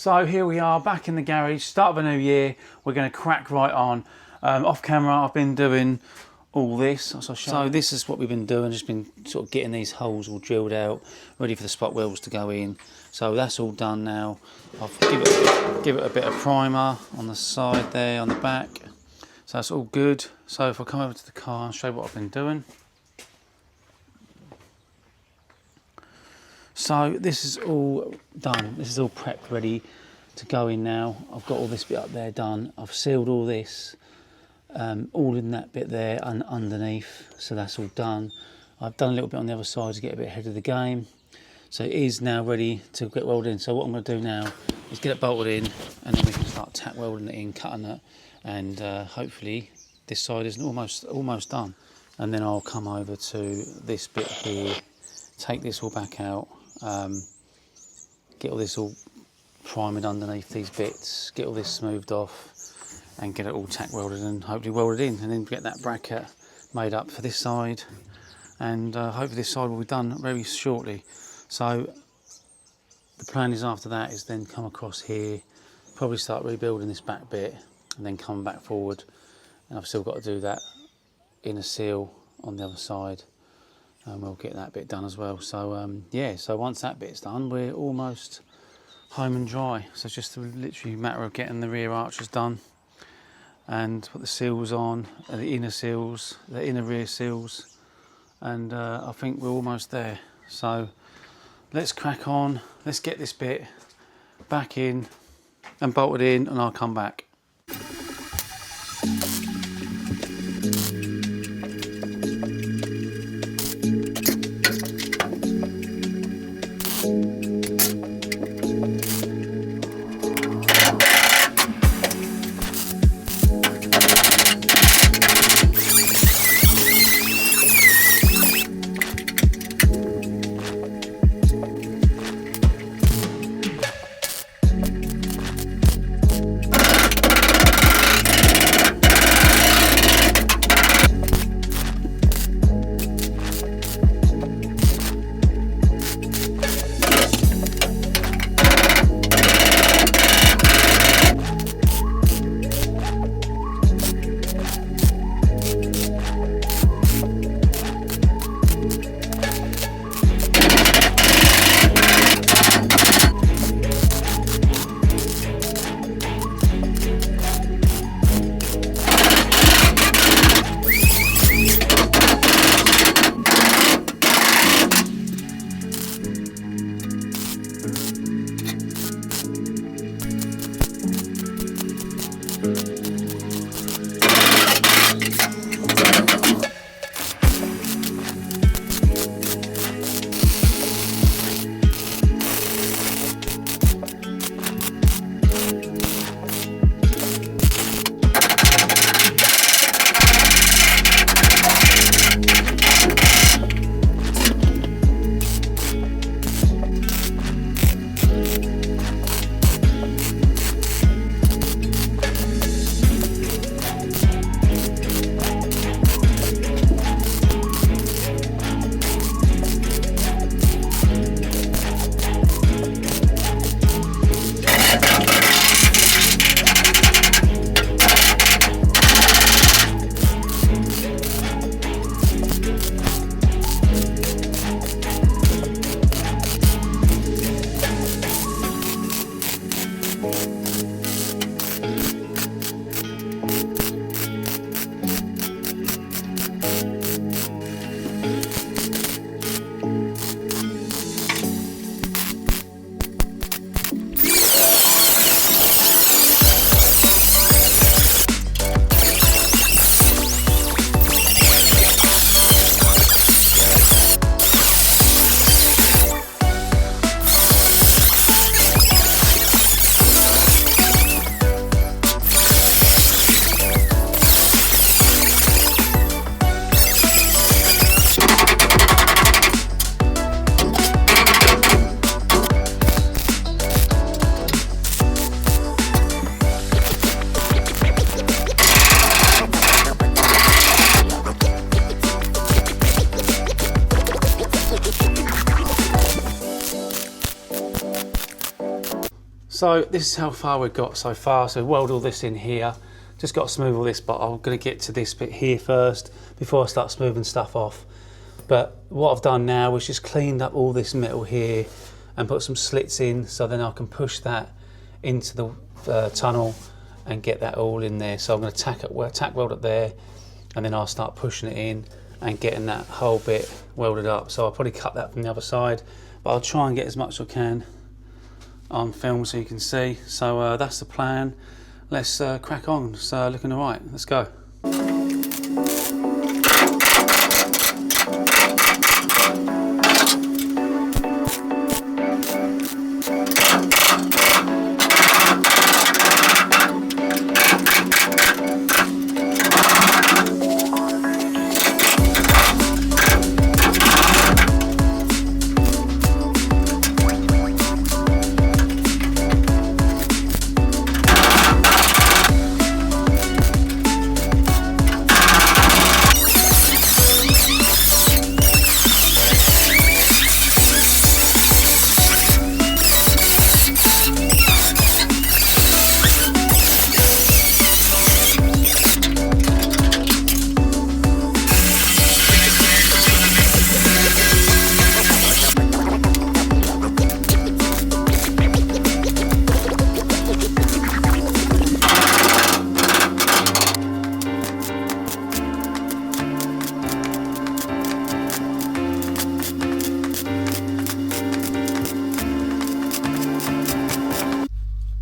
So here we are back in the garage, start of a new year. We're going to crack right on. Off camera I've been doing all this. So this is what we've been doing, just been sort of getting these holes all drilled out, ready for the spot welds to go in. So that's all done now. I've give it a bit of primer on the side there, on the back. So that's all good. So if I come over to the car, I'll show you what I've been doing. So this is all done. This is all prepped, ready to go in now. I've got all this bit up there done. I've sealed all this, all in that bit there and underneath. So that's all done. I've done a little bit on the other side to get a bit ahead of the game. So it is now ready to get welded in. So what I'm going to do now is get it bolted in, and then we can start tack welding it in, cutting it, and hopefully this side is almost done. And then I'll come over to this bit here, take this all back out. Get all this all primed underneath these bits, get all this smoothed off and get it all tack welded and hopefully welded in, and then get that bracket made up for this side, and hopefully this side will be done very shortly. So the plan is after that is then come across here, probably start rebuilding this back bit and then come back forward, and I've still got to do that inner seal on the other side. And we'll get that bit done as well. So yeah, so once that bit's done, we're almost home and dry. So it's just literally a matter of getting the rear arches done and put the seals on, the inner seals, the inner rear seals, and I think we're almost there. So let's crack on, let's get this bit back in and bolted in, and I'll come back. So this is how far we've got so far. So weld all this in here. Just got to smooth all this, but I'm going to get to this bit here first before I start smoothing stuff off. But what I've done now is just cleaned up all this metal here and put some slits in, so then I can push that into the tunnel and get that all in there. So I'm going to tack weld it there, and then I'll start pushing it in and getting that whole bit welded up. So I'll probably cut that from the other side, but I'll try and get as much as I can on film so you can see. So that's the plan. Let's crack on. It's looking all right. Let's go.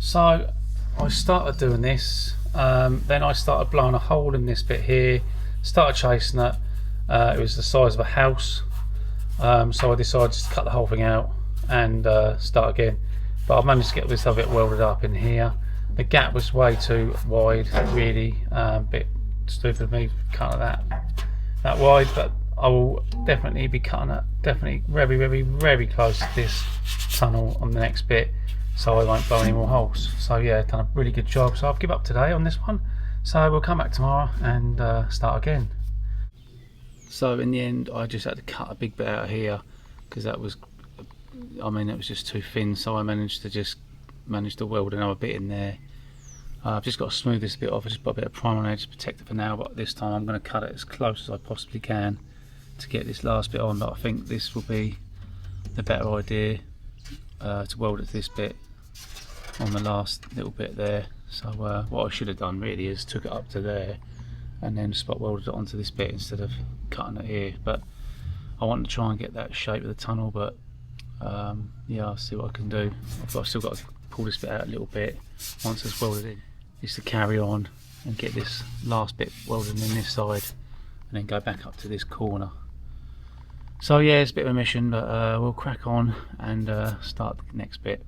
So I started doing this, then I started blowing a hole in this bit here, started chasing it. It was the size of a house, so I decided to cut the whole thing out and start again. But I managed to get this other bit welded up in here. The gap was way too wide, really, a bit stupid of me cutting that wide, but I will definitely be cutting it, definitely very close to this tunnel on the next bit, so I won't blow any more holes. So yeah, done a really good job. So I'll give up today on this one, so we'll come back tomorrow and start again. So in the end I just had to cut a big bit out of here because that was, I mean, it was just too thin, so I managed to weld another bit in there. I've just got to smooth this bit off. I just put a bit of primer on there to protect it for now, but this time I'm going to cut it as close as I possibly can to get this last bit on. But I think this will be the better idea, to weld it to this bit on the last little bit there. So what I should have done really is took it up to there and then spot welded it onto this bit instead of cutting it here. But I want to try and get that shape of the tunnel, but yeah, I'll see what I can do. I've still got to pull this bit out a little bit once it's welded in, just to carry on and get this last bit welded in this side and then go back up to this corner. So yeah, it's a bit of a mission, but we'll crack on and start the next bit.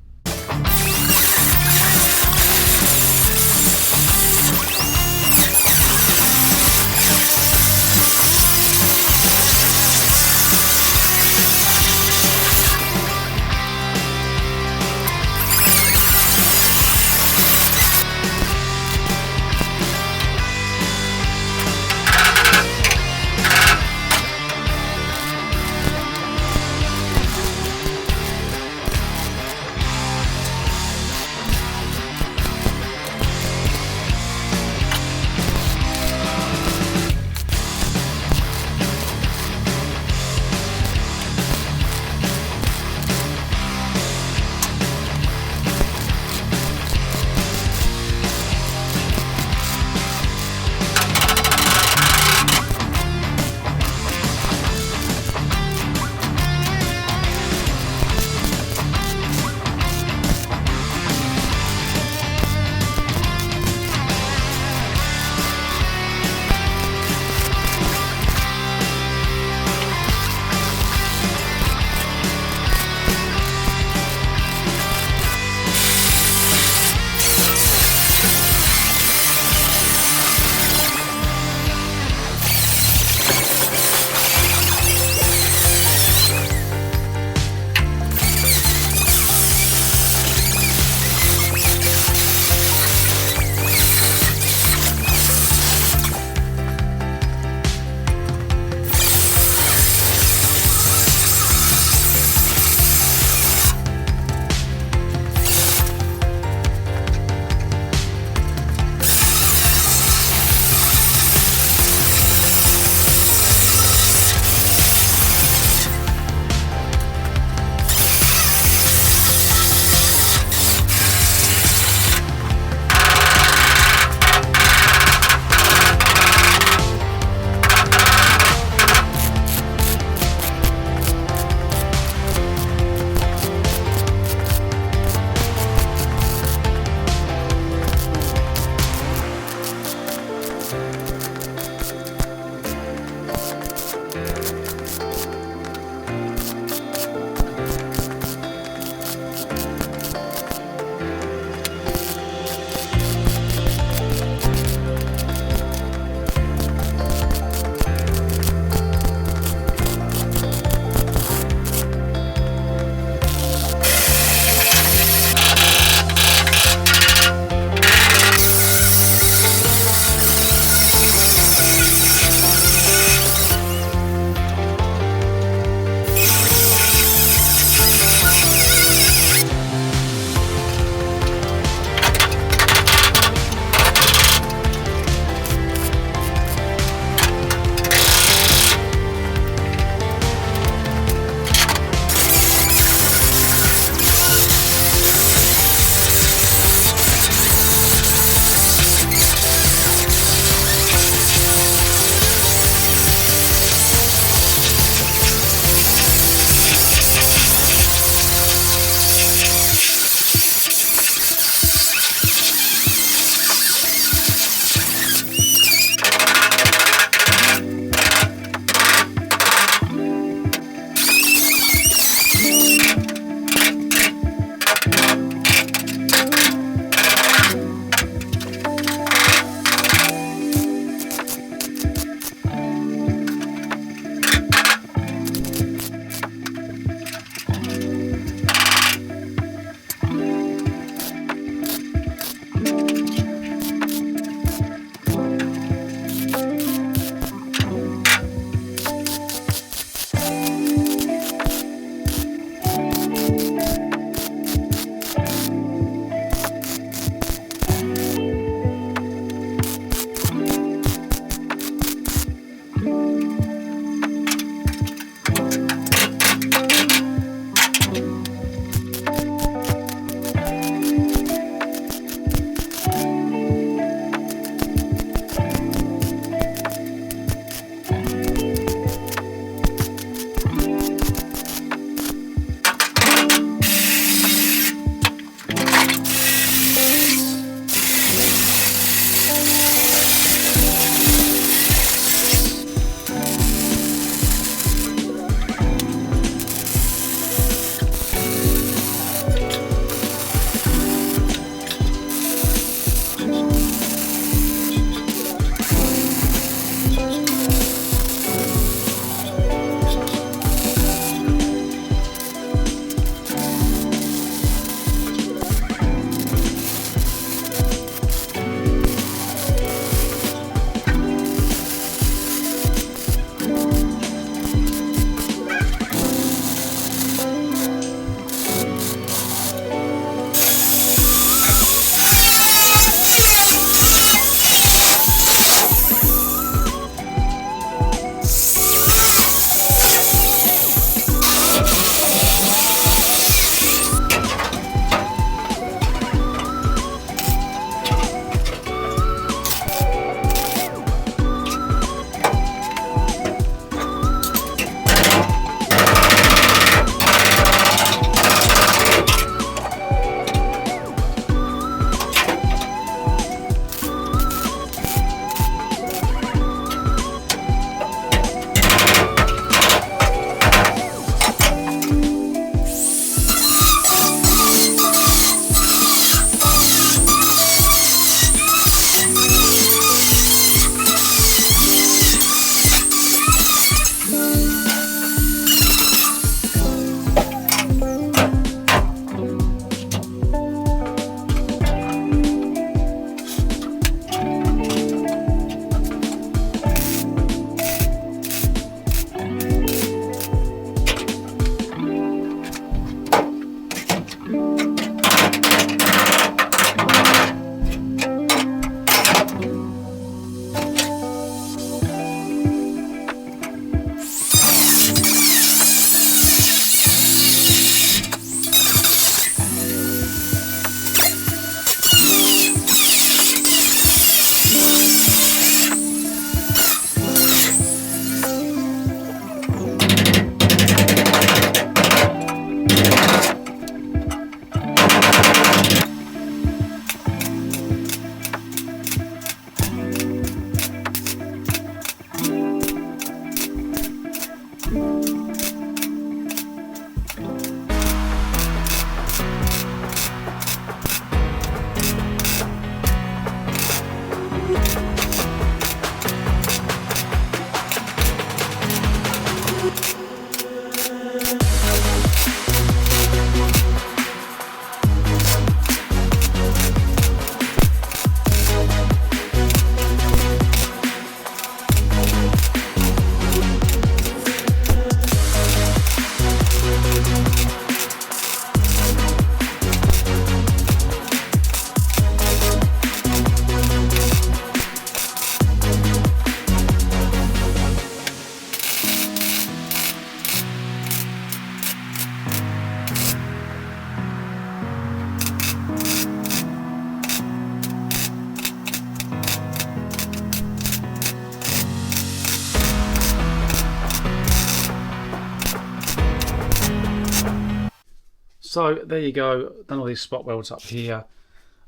So there you go, done all these spot welds up here,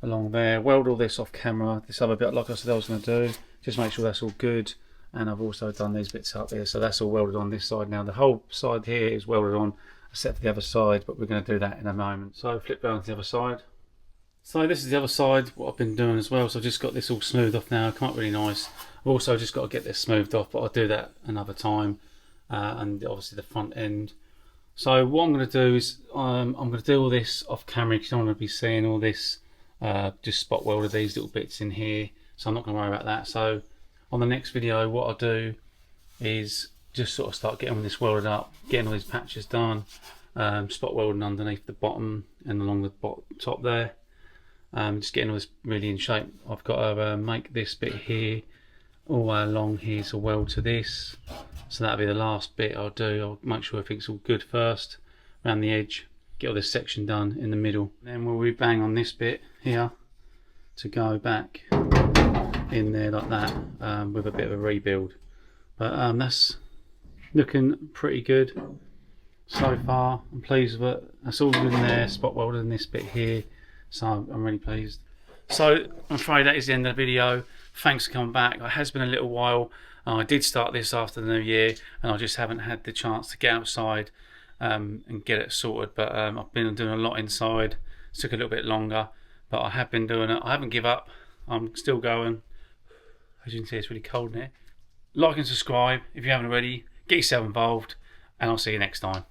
along there, weld all this off camera. This other bit, like I said I was going to do, just make sure that's all good. And I've also done these bits up here, so that's all welded on this side now. The whole side here is welded on, except for the other side, but we're going to do that in a moment. So flip round to the other side. So this is the other side, what I've been doing as well. So I've just got this all smoothed off now, come up really nice. I've also just got to get this smoothed off, but I'll do that another time. And obviously the front end. So what I'm going to do is I'm going to do all this off camera because I don't want to be seeing all this, just spot welded these little bits in here. So I'm not going to worry about that. So on the next video, what I'll do is just sort of start getting this welded up, getting all these patches done, spot welding underneath the bottom and along the top there. Just getting all this really in shape. I've got to make this bit here all the way along here to weld to this. So that'll be the last bit I'll do. I'll make sure everything's all good first, around the edge, get all this section done in the middle. Then we'll re-bang on this bit here to go back in there like that, with a bit of a rebuild. But that's looking pretty good so far. I'm pleased with it. That's all in there, spot welded in this bit here. So I'm really pleased. So I'm afraid that is the end of the video. Thanks for coming back. It has been a little while. I did start this after the new year and I just haven't had the chance to get outside and get it sorted. But I've been doing a lot inside. It took a little bit longer, but I have been doing it. I haven't given up. I'm still going. As you can see, it's really cold in here. Like and subscribe if you haven't already. Get yourself involved and I'll see you next time.